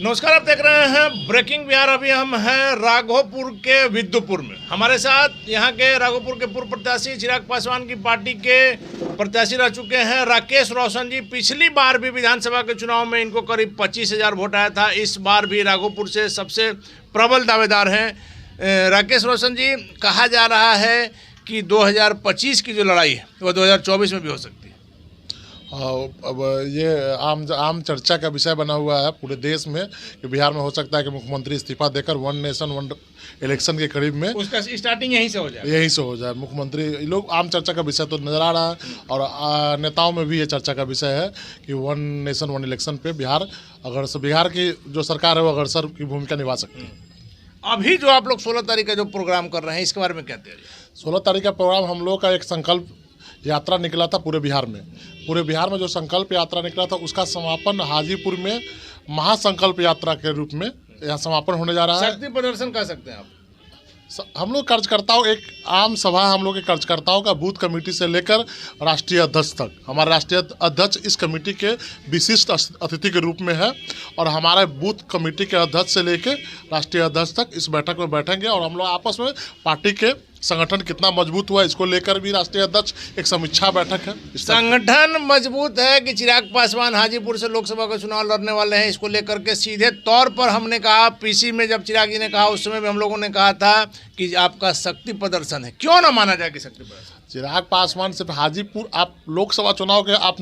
नमस्कार, आप देख रहे हैं ब्रेकिंग बिहार। अभी हम हैं राघोपुर के विद्युपुर में। हमारे साथ यहाँ के राघोपुर के पूर्व प्रत्याशी चिराग पासवान की पार्टी के प्रत्याशी रह चुके हैं राकेश रोशन जी। पिछली बार भी विधानसभा के चुनाव में इनको करीब 25,000 वोट आया था। इस बार भी राघोपुर से सबसे प्रबल दावेदार हैं राकेश रोशन जी। कहा जा रहा है कि 2025 की जो लड़ाई है वो 2024 में भी हो सकती है। अब ये आम चर्चा का विषय बना हुआ है पूरे देश में कि बिहार में हो सकता है कि मुख्यमंत्री इस्तीफा देकर वन नेशन वन इलेक्शन के करीब में उसका स्टार्टिंग यहीं से हो जाए। मुख्यमंत्री लोग आम चर्चा का विषय तो नज़र आ रहा है और नेताओं में भी ये चर्चा का विषय है कि वन नेशन वन इलेक्शन पे बिहार की जो सरकार है वो अग्रसर की भूमिका निभा सकती है। अभी जो आप लोग 16 तारीख का जो प्रोग्राम कर रहे हैं इसके बारे में क्या तैयारी? 16 तारीख का प्रोग्राम हम लोग का एक संकल्प यात्रा निकला था पूरे बिहार में जो संकल्प यात्रा निकला था उसका समापन हाजीपुर में महासंकल्प यात्रा के रूप में यहाँ समापन होने जा रहा है। शक्ति प्रदर्शन कह सकते हैं आप। हम लोग कार्यकर्ताओं एक आम सभा हम लोग के कार्यकर्ताओं का बूथ कमेटी से लेकर राष्ट्रीय अध्यक्ष तक। हमारे राष्ट्रीय अध्यक्ष इस कमेटी के विशिष्ट अतिथि के रूप में है और हमारे बूथ कमेटी के अध्यक्ष से लेकर राष्ट्रीय अध्यक्ष तक इस बैठक में बैठेंगे और हम लोग आपस में पार्टी के संगठन कितना मजबूत हुआ इसको लेकर भी राष्ट्रीय अध्यक्ष एक समीक्षा बैठक है। संगठन मजबूत है कि चिराग पासवान हाजीपुर से लोकसभा का चुनाव लड़ने वाले हैं, इसको लेकर के सीधे तौर पर हमने कहा, पीसी में जब चिराग जी ने कहा उस समय भी हम लोगों ने कहा था कि आपका शक्ति प्रदर्शन है। क्यों ना माना जाए कि शक्ति प्रदर्शन? चिराग पासवान सिर्फ हाजीपुर आप लोकसभा चुनाव के आप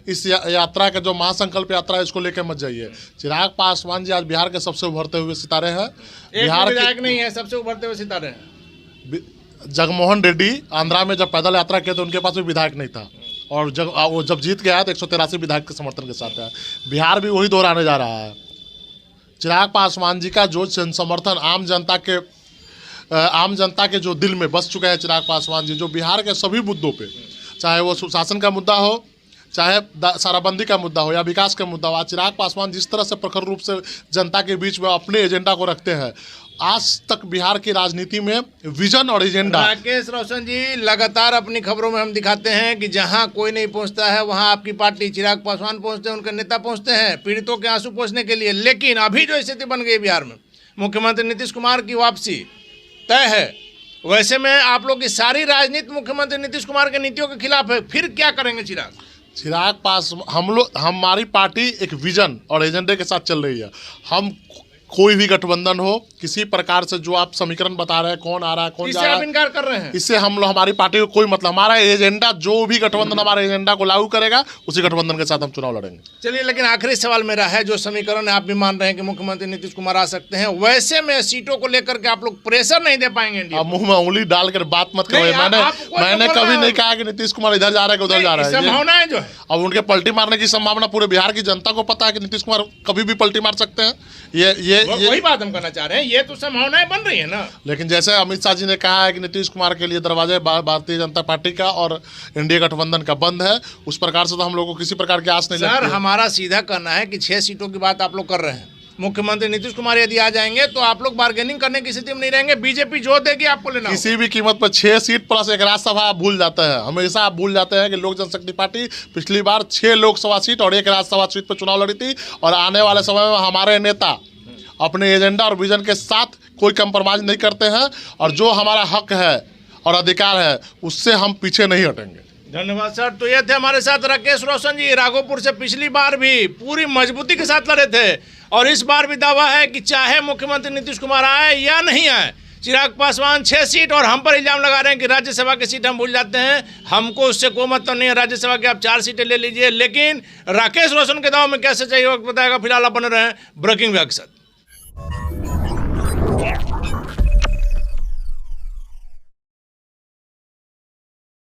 इस यात्रा का जो महासंकल्प यात्रा है इसको लेकर मत जाइए। चिराग पासवान जी आज बिहार के सबसे उभरते हुए सितारे हैं। बिहार विधायक नहीं है, सबसे उभरते हुए सितारे हैं। जगमोहन रेड्डी आंध्रा में जब पैदल यात्रा किए तो उनके पास भी विधायक नहीं था और वो जब जीत गया तो 183 विधायक के समर्थन के साथ है। बिहार भी वही दोहराने जा रहा है। चिराग पासवान जी का जो समर्थन आम जनता के जो दिल में बस चुका है चिराग पासवान जी, जो बिहार के सभी मुद्दों पे, चाहे वो सुशासन का मुद्दा हो, चाहे शराबबंदी का मुद्दा हो या विकास का मुद्दा हो, आज चिराग पासवान जिस तरह से प्रखर रूप से जनता के बीच में अपने एजेंडा को रखते हैं, आज तक बिहार की राजनीति में विजन और एजेंडा। राकेश रोशन जी, लगातार अपनी खबरों में हम दिखाते हैं कि जहां कोई नहीं पहुंचता है वहां आपकी पार्टी चिराग पासवान पहुंचते हैं, उनके नेता पहुंचते हैं पीड़ितों के आंसू पोंछने के लिए। लेकिन अभी जो स्थिति बन गई बिहार में, मुख्यमंत्री नीतीश कुमार की वापसी तय है। वैसे में आप लोग की सारी राजनीति मुख्यमंत्री नीतीश कुमार के नीतियों के खिलाफ है, फिर क्या करेंगे चिराग पास हमारी पार्टी एक विजन और एजेंडे के साथ चल रही है। हम कोई भी गठबंधन हो, किसी प्रकार से जो आप समीकरण बता रहे हैं कौन आ रहा है कौन जा रहा है, इनकार कर रहे हैं, इससे हम लोग हमारी पार्टी को कोई मतलब, हमारा एजेंडा जो भी गठबंधन हमारे एजेंडा को लागू करेगा उसी गठबंधन के साथ हम चुनाव लड़ेंगे। चलिए, लेकिन आखिरी सवाल मेरा है, जो समीकरण आप भी मान रहे हैं कि मुख्यमंत्री नीतीश कुमार आ सकते हैं, वैसे में सीटों को लेकर के आप लोग प्रेशर नहीं दे पाएंगे? अब मुंह में उंगली डालकर बात मत करो। मैंने कभी नहीं कहा कि नीतीश कुमार इधर जा रहा है उधर जा रहा है। संभावनाएं जो है, अब उनके पलटी मारने की संभावना पूरे बिहार की जनता को पता है कि नीतीश कुमार कभी भी पलटी मार सकते हैं। ये वही बात हम करना चाह रहे हैं, ये तो संभावनाएं बन रही है ना। लेकिन जैसे अमित शाह जी ने कहा है कि नीतीश कुमार के लिए दरवाजे भारतीय जनता पार्टी का और एनडीए गठबंधन का बंद है, उस प्रकार से तो हम लोगों को किसी प्रकार की आस नहीं लगती। सर, हमारा सीधा कहना है कि 6 सीटों की बात आप लोग कर रहे हैं। मुख्यमंत्री नीतीश कुमार यदि आ जाएंगे तो आप लोग बार्गेनिंग करने की स्थिति में नहीं रहेंगे। बीजेपी जो देगी आपको लेना, किसी भी कीमत पर 6 सीट प्लस एक राज्यसभा आप भूल जाते हैं। हमेशा आप भूल जाते हैं कि लोक जनशक्ति पार्टी पिछली बार 6 लोकसभा सीट और 1 राज्यसभा सीट पर चुनाव लड़ी थी और आने वाले समय में हमारे नेता अपने एजेंडा और विजन के साथ कोई कंप्रोमाइज नहीं करते हैं और जो हमारा हक है और अधिकार है उससे हम पीछे नहीं हटेंगे। धन्यवाद सर। तो ये थे हमारे साथ राकेश रोशन जी। राघोपुर से पिछली बार भी पूरी मजबूती के साथ लड़े थे और इस बार भी दावा है कि चाहे मुख्यमंत्री नीतीश कुमार आए या नहीं आए, चिराग पासवान 6 सीट, और हम पर इल्जाम लगा रहे हैं कि राज्यसभा की सीट हम भूल जाते हैं। हमको उससे कोई मतलब नहीं है, राज्यसभा के आप 4 सीटें ले लीजिए। लेकिन राकेश रोशन के दाव में क्या सच्चाई वक्त बताएगा। फिलहाल आप बने रहे ब्रेकिंग बिहार के साथ।